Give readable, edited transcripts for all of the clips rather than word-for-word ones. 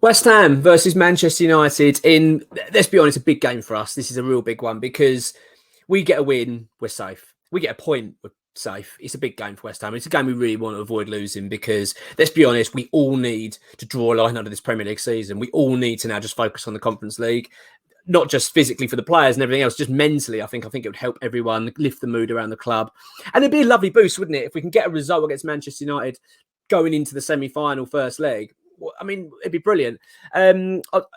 West Ham versus Manchester United in, let's be honest, a big game for us. This is a real big one because we get a win, we're safe. We get a point, we're safe. It's a big game for West Ham. It's a game we really want to avoid losing because, let's be honest, we all need to draw a line under this Premier League season. We all need to now just focus on the Conference League, not just physically for the players and everything else, just mentally. I think it would help everyone, lift the mood around the club. And it'd be a lovely boost, wouldn't it, if we can get a result against Manchester United going into the semi-final first leg. I mean, it'd be brilliant.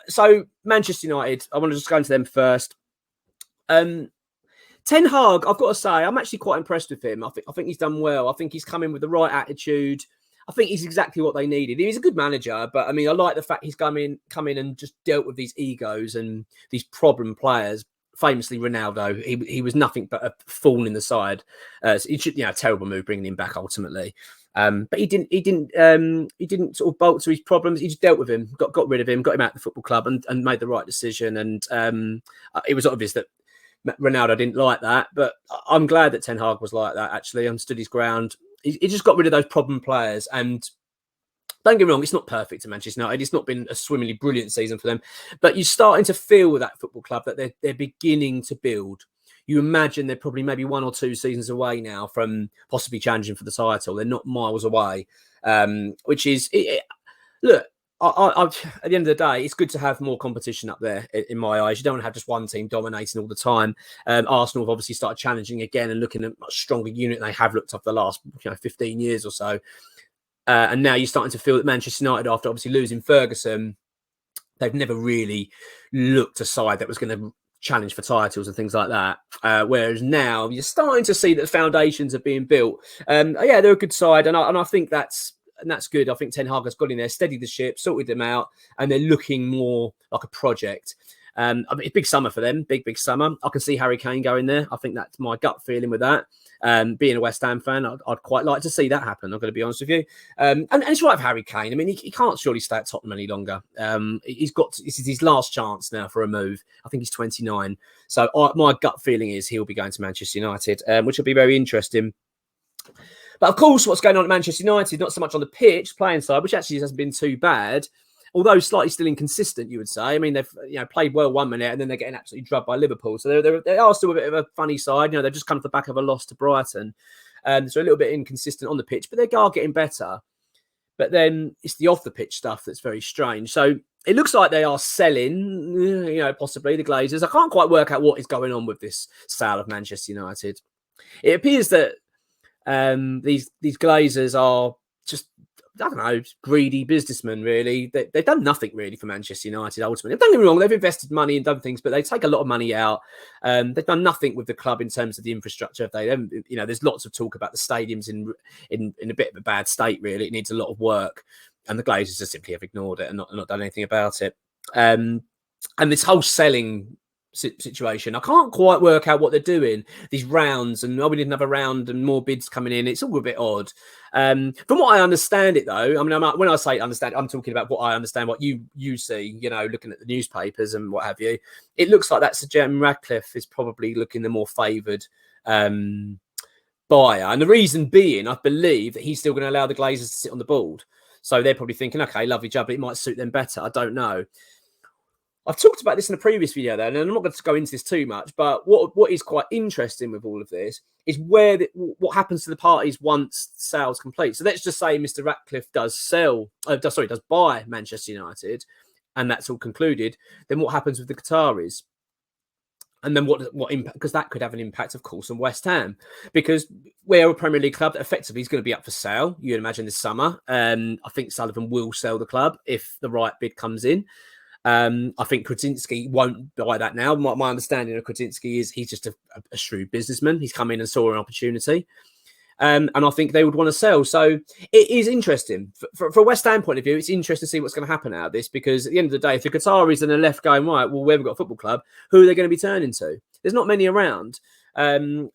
So Manchester United, I want to just go into them first. Ten Hag, I've got to say, I'm actually quite impressed with him. I think he's done well. I think he's come in with the right attitude. I think he's exactly what they needed. He's a good manager, but I mean, I like the fact he's come in and just dealt with these egos and these problem players. Famously, Ronaldo, he was nothing but a thorn in the side. So it should, terrible move bringing him back ultimately. But he didn't sort of bolt to his problems. He just dealt with him, got rid of him, got him out of the football club, and made the right decision. And it was obvious that Ronaldo didn't like that, but I'm glad that Ten Hag was like that. Actually, stood his ground. He just got rid of those problem players. And don't get me wrong, it's not perfect to Manchester United. It's not been a swimmingly brilliant season for them, but you're starting to feel with that football club that they're beginning to build. You imagine they're probably maybe 1 or 2 seasons away now from possibly challenging for the title. They're not miles away, which is, look, at the end of the day, it's good to have more competition up there in my eyes. You don't want to have just one team dominating all the time. Arsenal have obviously started challenging again and looking at a much stronger unit than they have looked up the last 15 years or so. And now you're starting to feel that Manchester United, after obviously losing Ferguson, they've never really looked a side that was going to challenge for titles and things like that. Whereas now you're starting to see that the foundations are being built. Yeah, they're a good side, and I think that's good. I think Ten Hag has got in there, steadied the ship, sorted them out, and they're looking more like a project. I mean, it's big summer for them, big summer. I can see Harry Kane going there. I think that's my gut feeling with that. Being a West Ham fan, I'd quite like to see that happen. I'm going to be honest with you. And it's right with Harry Kane. I mean, he can't surely stay at Tottenham any longer. This is his last chance now for a move. I think he's 29. So my gut feeling is he'll be going to Manchester United, which will be very interesting. But of course, what's going on at Manchester United, not so much on the pitch, playing side, which actually hasn't been too bad, although slightly still inconsistent, you would say. I mean, they've played well 1 minute and then they're getting absolutely drubbed by Liverpool. So they are still a bit of a funny side. They've just come off the back of a loss to Brighton. So a little bit inconsistent on the pitch, but they are getting better. But then it's the off-the-pitch stuff that's very strange. So it looks like they are selling, possibly the Glazers. I can't quite work out what is going on with this sale of Manchester United. It appears that these Glazers are just, I don't know, greedy businessmen, really. They've done nothing really for Manchester United, ultimately. Don't get me wrong, they've invested money and done things, but they take a lot of money out. They've done nothing with the club in terms of the infrastructure. There's lots of talk about the stadiums in a bit of a bad state, really. It needs a lot of work. And the Glazers just simply have ignored it and not done anything about it. And this whole selling situation, I can't quite work out what they're doing. These rounds, and we didn't have a round and more bids coming in. It's all a bit odd. From what I understand it, though, I mean, when I say understand, I'm talking about what I understand, what you see, looking at the newspapers and what have you. It looks like that's Jim Radcliffe is probably looking the more favoured buyer. And the reason being, I believe that he's still going to allow the Glazers to sit on the board. So they're probably thinking, okay, lovely job, but it might suit them better. I don't know. I've talked about this in a previous video, though, and I'm not going to go into this too much, but what is quite interesting with all of this is what happens to the parties once sales complete. So let's just say Mr. Ratcliffe does buy Manchester United, and that's all concluded. Then what happens with the Qataris? And then what impact? Because that could have an impact, of course, on West Ham, because we're a Premier League club that effectively is going to be up for sale. You'd imagine this summer. I think Sullivan will sell the club if the right bid comes in. I think Krasinski won't buy that now. My understanding of Krasinski is he's just a shrewd businessman. He's come in and saw an opportunity. And I think they would want to sell. So it is interesting. For a West Ham point of view, it's interesting to see what's going to happen out of this, because at the end of the day, if the Qataris and the left going, right, well, we haven't got a football club, who are they going to be turning to? There's not many around. And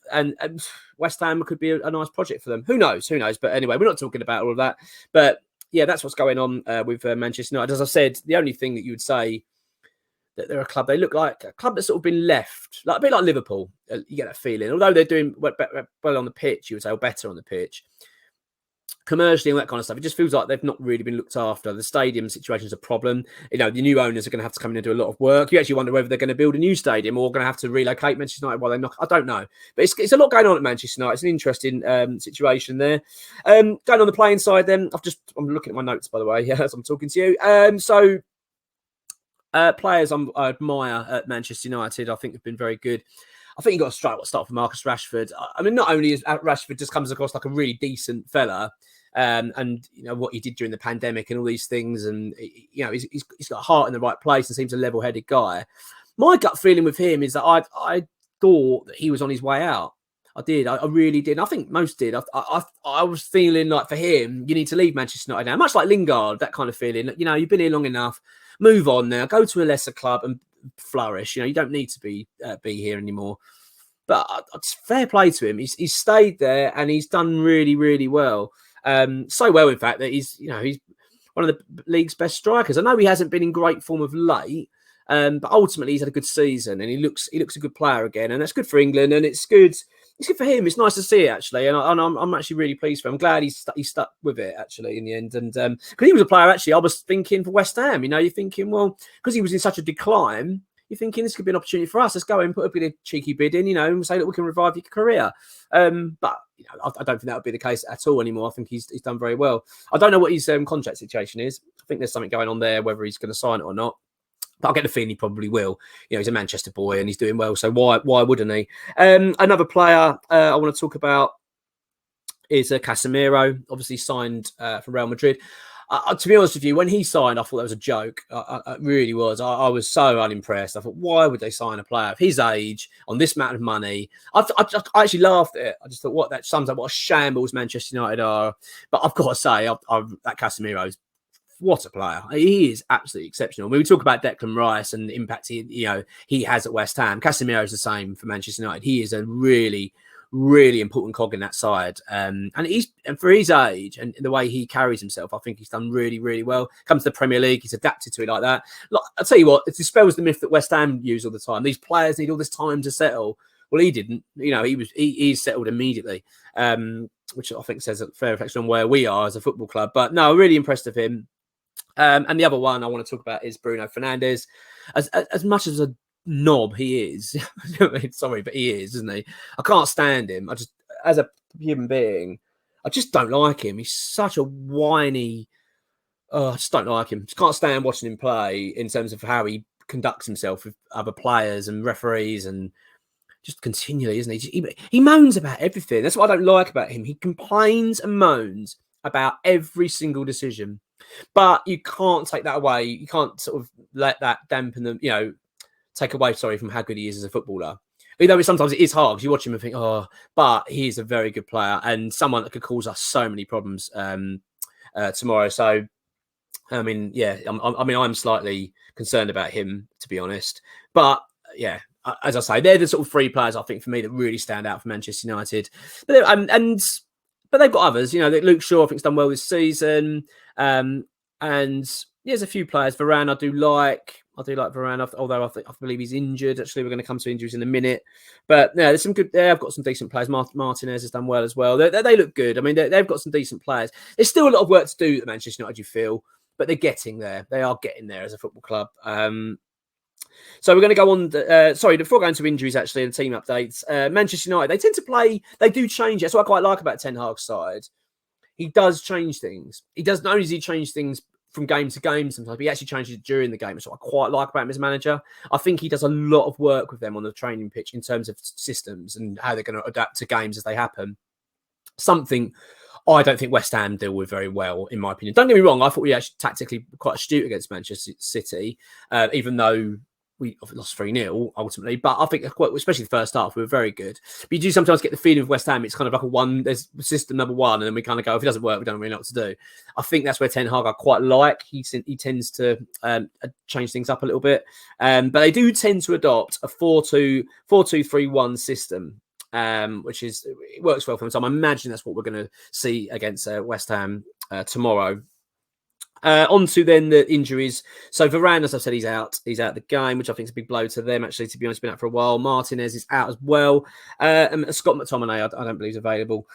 West Ham could be a nice project for them. Who knows? But anyway, we're not talking about all of that. But yeah, that's what's going on with Manchester United. As I said, the only thing that you would say that they're a club, they look like a club that's sort of been left, like a bit like Liverpool. You get that feeling, although they're doing well on the pitch, you would say, or better on the pitch. commercially and that kind of stuff. It just feels like they've not really been looked after. The stadium situation is a problem. You know, the new owners are going to have to come in and do a lot of work. You actually wonder whether they're going to build a new stadium or going to have to relocate Manchester United while they knock. I don't know, but it's a lot going on at Manchester United. It's an interesting situation there. Going on the playing side, then I'm looking at my notes, by the way, as I'm talking to you. Players I admire at Manchester United, I think have been very good. I think you got to start for Marcus Rashford. I mean, not only is Rashford just comes across like a really decent fella, and you know what he did during the pandemic and all these things, and you know he's got a heart in the right place and seems a level-headed guy. My gut feeling with him is that I thought that he was on his way out. I did. I really did. I think most did. I was feeling like for him, you need to leave Manchester United now. Much like Lingard, that kind of feeling. You know, you've been here long enough. Move on now. Go to a lesser club and flourish. You know, you don't need to be here anymore. But it's fair play to him. He's stayed there and he's done really, really well. So well, in fact, that he's one of the league's best strikers. I know he hasn't been in great form of late, but ultimately he's had a good season and he looks a good player again, and that's good for England and it's good. It's good for him. It's nice to see it actually, and I'm actually really pleased for him. I'm glad he stuck with it actually in the end, and because he was a player actually I was thinking for West Ham. You know, you're thinking, well, because he was in such a decline, you're thinking this could be an opportunity for us. Let's go and put a bit of cheeky bid in, you know, and say that we can revive your career. But you know, I don't think that would be the case at all anymore. I think he's done very well. I don't know what his contract situation is. I think there's something going on there, whether he's going to sign it or not. But I get the feeling he probably will. You know, he's a Manchester boy and he's doing well, so why wouldn't he? Another player I want to talk about is Casemiro. Obviously signed for Real Madrid. To be honest with you, when he signed, I thought that was a joke. It really was. I was so unimpressed. I thought, why would they sign a player of his age on this amount of money? I actually laughed at it. I just thought, what, that sums up what a shambles Manchester United are. But I've got to say, that Casemiro, what a player. He is absolutely exceptional. When we talk about Declan Rice and the impact he has at West Ham, Casemiro is the same for Manchester United. He is a really, really important cog in that side. And for his age and the way he carries himself, I think he's done really, really well. Comes to the Premier League, he's adapted to it like that. Look, I'll tell you what, it dispels the myth that West Ham use all the time. These players need all this time to settle. Well, he didn't. You know, he's settled immediately, which I think says a fair reflection on where we are as a football club. But no, really impressed with him. And the other one I want to talk about is Bruno Fernandes. As much as a knob he is, sorry, but he is, isn't he? I can't stand him. I just, as a human being, I just don't like him. He's such a whiny. Oh, I just don't like him. Just can't stand watching him play in terms of how he conducts himself with other players and referees and just continually, isn't he? He moans about everything. That's what I don't like about him. He complains and moans about every single decision. But you can't take that away. You can't sort of let that dampen them, you know, take away, from how good he is as a footballer. Although sometimes it is hard because you watch him and think, oh, but he is a very good player and someone that could cause us so many problems tomorrow. So, I mean, yeah, I'm slightly concerned about him, to be honest. But, yeah, as I say, they're the sort of three players, I think, for me that really stand out for Manchester United. But they've got others, you know, Luke Shaw, I think, has done well this season. And there's a few players. Varane, I do like Varane, although I believe he's injured. Actually, we're going to come to injuries in a minute. But yeah, there's some good. I've got some decent players. Martinez has done well as well. They look good. I mean, they've got some decent players. There's still a lot of work to do at Manchester United, you feel, but they're getting there. They are getting there as a football club. So we're going to go on. Before going to injuries, actually, and team updates. Manchester United, they tend to play. They do change it. That's what I quite like about Ten Hag's side. He does change things. He does not only does he change things from game to game sometimes, but he actually changes it during the game. So I quite like about him as manager. I think he does a lot of work with them on the training pitch in terms of systems and how they're going to adapt to games as they happen. Something I don't think West Ham deal with very well, in my opinion. Don't get me wrong. I thought we actually tactically quite astute against Manchester City, even though we lost 3-0 ultimately, but I think, especially the first half, we were very good. But you do sometimes get the feeling of West Ham, it's kind of like there's system number one, and then we kind of go, if it doesn't work, we don't really know what to do. I think that's where Ten Hag I quite like. He tends to change things up a little bit. But they do tend to adopt a 4-2-3-1 system, which it works well for them. So I imagine that's what we're going to see against West Ham tomorrow. On to then the injuries. So Varane, as I said, he's out of the game, which I think is a big blow to them. Actually, to be honest, been out for a while. Martinez is out as well. And Scott McTominay, I don't believe is available.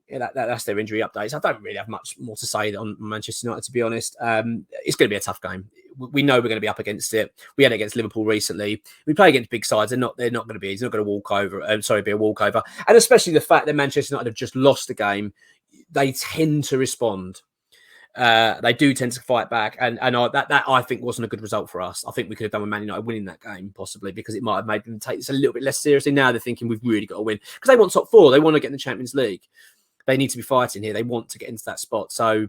that's their injury updates. I don't really have much more to say on Manchester United, to be honest. It's going to be a tough game. We know we're going to be up against it. We had it against Liverpool recently. We play against big sides. They're not going to be. It's not going to walk over. Be a walkover. And especially the fact that Manchester United have just lost the game, they tend to respond. They do tend to fight back, and that I think wasn't a good result for us. I think we could have done with Man United winning that game possibly, because it might have made them take this a little bit less seriously. Now they're thinking we've really got to win, because they want top four. They want to get in the Champions League. They need to be fighting here. They want to get into that spot. So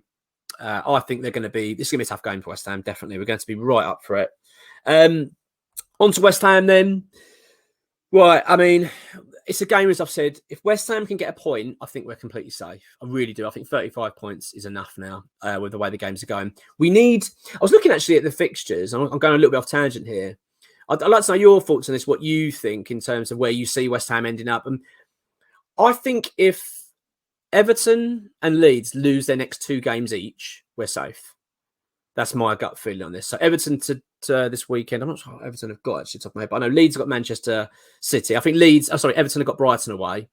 I think this is going to be a tough game for West Ham. Definitely, we're going to be right up for it. On to West Ham then. Right, I mean, it's a game, as I've said, if West Ham can get a point, I think we're completely safe. I really do. I think 35 points is enough now with the way the games are going. I was looking actually at the fixtures. I'm going a little bit off tangent here. I'd like to know your thoughts on this, what you think in terms of where you see West Ham ending up. And I think if Everton and Leeds lose their next 2 games each, we're safe. That's my gut feeling on this. So Everton to this weekend. I'm not sure what Everton have got actually top of my head, but I know Leeds have got Manchester City. I think Everton have got Brighton away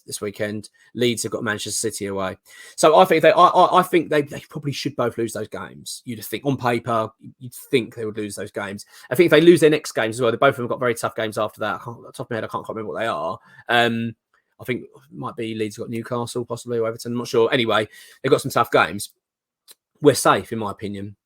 this weekend. Leeds have got Manchester City away. So I think they probably should both lose those games. You'd think on paper, you'd think they would lose those games. I think if they lose their next games as well, they both of them got very tough games after that. Top of my head, I can't remember what they are. I think it might be Leeds have got Newcastle possibly, or Everton. I'm not sure. Anyway, they've got some tough games. We're safe, in my opinion.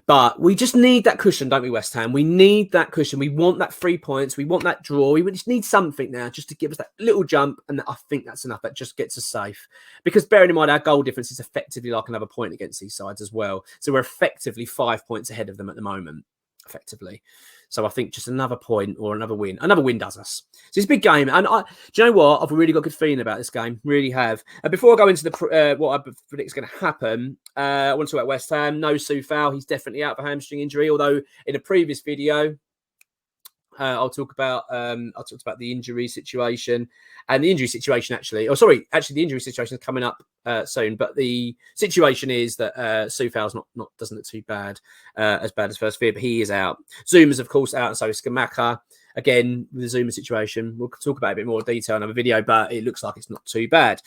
But we just need that cushion, don't we, West Ham? We need that cushion. We want that 3 points. We want that draw. We just need something now just to give us that little jump. And I think that's enough. That just gets us safe. Because bearing in mind, our goal difference is effectively like another point against these sides as well. So we're effectively 5 points ahead of them at the moment, effectively. So I think just another point or another win does us. So it's a big game. And do you know what? I've really got a good feeling about this game. Really have. Before I go into what I predict is going to happen, I want to talk about West Ham. No Soufal. He's definitely out for hamstring injury. Although in a previous video, I talked about the injury situation, and the injury situation the injury situation is coming up soon. But the situation is that Soufal's doesn't look too bad, as bad as first fear, but he is out. Zuma's of course out, and so is Skamaka. Again, with the Zuma situation, we'll talk about it a bit more detail in another video, but it looks like it's not too bad.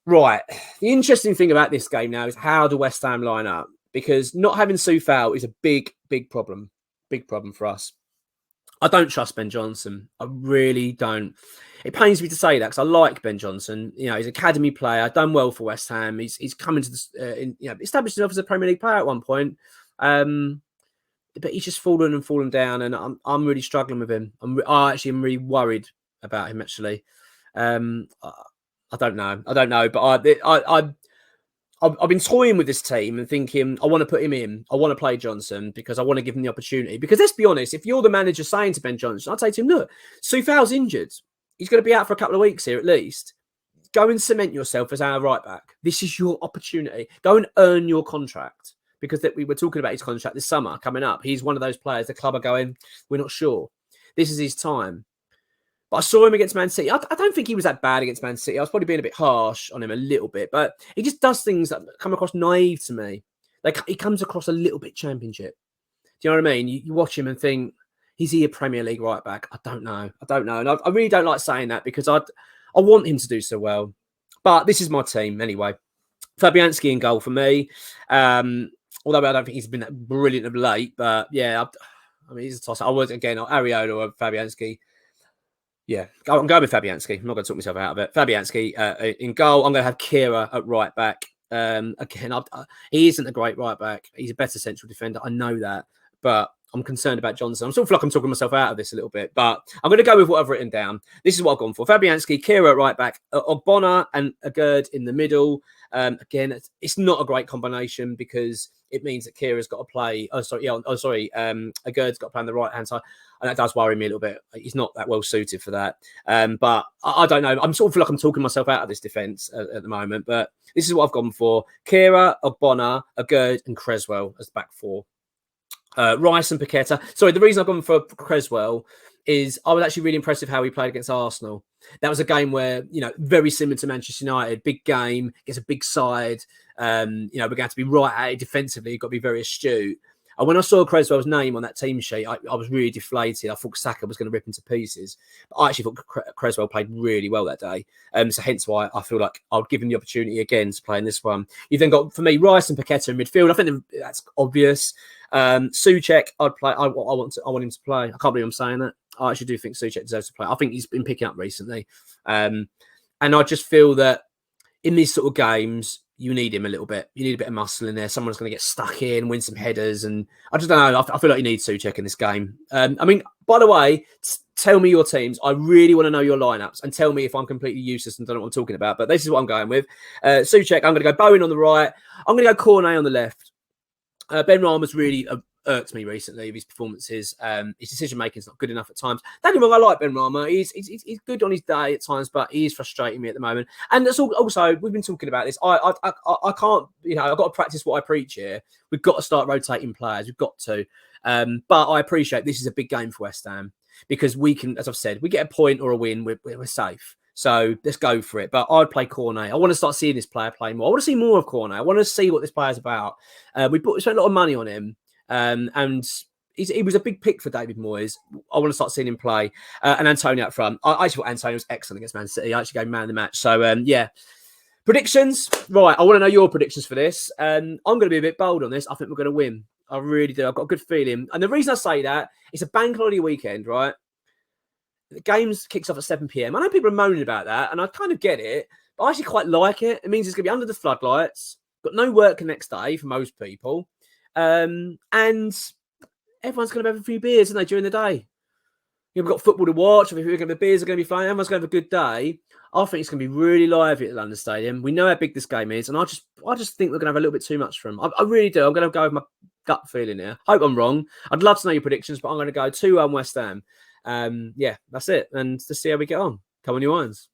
Right, the interesting thing about this game now is how do West Ham line up, because not having Soufal is a big problem. Big problem for us. I don't trust Ben Johnson. I really don't. It pains me to say that because I like Ben Johnson. You know, he's an academy player, done well for West Ham. He's come into this, established himself as a Premier League player at one point. But he's just fallen down, and I'm really struggling with him. I'm really worried about him. Actually, I don't know, but I've been toying with this team and thinking I want to put him in. I want to play Johnson because I want to give him the opportunity. Because let's be honest, if you're the manager saying to Ben Johnson, I'd say to him, look, Soufal's injured. He's going to be out for a couple of weeks here at least. Go and cement yourself as our right back. This is your opportunity. Go and earn your contract. Because we were talking about his contract this summer coming up. He's one of those players the club are going, we're not sure. This is his time. But I saw him against Man City. I don't think he was that bad against Man City. I was probably being a bit harsh on him a little bit. But he just does things that come across naive to me. Like, he comes across a little bit Championship. Do you know what I mean? You watch him and think, is he a Premier League right back? I don't know. And I really don't like saying that because I want him to do so well. But this is my team anyway. Fabianski in goal for me. Although I don't think he's been that brilliant of late. But yeah, I mean, he's a toss. I was, again, Ariola or Fabianski. Yeah, I'm going with Fabianski. I'm not going to talk myself out of it. Fabianski in goal. I'm going to have Kira at right back. Again, he isn't a great right back. He's a better central defender. I know that. But I'm concerned about Johnson. I'm sort of like I'm talking myself out of this a little bit. But I'm going to go with what I've written down. This is what I've gone for. Fabianski, Kira at right back, Ogbonna and Agurd in the middle. Again, it's not a great combination because it means that Kira's got to play. Agurd's got to play on the right hand side. And that does worry me a little bit. He's not that well suited for that. But I don't know. I'm sort of like I'm talking myself out of this defence at the moment. But this is what I've gone for. Kira, Ogbonna, Agurd and Creswell as back four. Rice and Paqueta. Sorry, the reason I've gone for Creswell is I was actually really impressed with how he played against Arsenal. That was a game where, very similar to Manchester United, big game, against a big side. We're going to be right at it defensively. You've got to be very astute. And when I saw Creswell's name on that team sheet, I was really deflated. I thought Saka was going to rip into pieces. But I actually thought Creswell played really well that day. So hence why I feel like I'll give him the opportunity again to play in this one. You've then got, for me, Rice and Paqueta in midfield. I think that's obvious. Souček, I'd play. I want him to play. I can't believe I'm saying that. I actually do think Souček deserves to play. I think he's been picking up recently. And I just feel that in these sort of games, you need him a little bit. You need a bit of muscle in there. Someone's going to get stuck in, win some headers. And I just don't know. I feel like you need Souček in this game. I mean, by the way, tell me your teams. I really want to know your lineups and tell me if I'm completely useless and don't know what I'm talking about. But this is what I'm going with. Souček, I'm going to go Bowen on the right. I'm going to go Cornet on the left. Ben Rama's really irked me recently with his performances. His decision-making is not good enough at times. Don't get me wrong, I like Ben Rama. He's good on his day at times, but he is frustrating me at the moment. And that's also, we've been talking about this. I can't, I've got to practice what I preach here. We've got to start rotating players. We've got to. But I appreciate this is a big game for West Ham because we can, as I've said, we get a point or a win, we're safe. So let's go for it. But I'd play Cornet. I want to start seeing this player play more. I want to see more of Cornet. I want to see what this player's about. We spent a lot of money on him. And he was a big pick for David Moyes. I want to start seeing him play. And Antonio up front. I actually thought Antonio was excellent against Man City. I actually gave man of the match. So, yeah. Predictions. Right. I want to know your predictions for this. I'm going to be a bit bold on this. I think we're going to win. I really do. I've got a good feeling. And the reason I say that, it's a bank holiday weekend, right? The games kicks off at 7 p.m. I know people are moaning about that, and I kind of get it, but I actually quite like it. It means it's going to be under the floodlights. Got no work the next day for most people. And everyone's going to have a few beers, aren't they, during the day? We've got football to watch. The beers are going to be flowing. Everyone's going to have a good day. I think it's going to be really lively at London Stadium. We know how big this game is, and I just think we're going to have a little bit too much for them. I really do. I'm going to go with my gut feeling here. Hope I'm wrong. I'd love to know your predictions, but I'm going to go 2-1 West Ham. Yeah, that's it. And to see how we get on. Come on, you irons.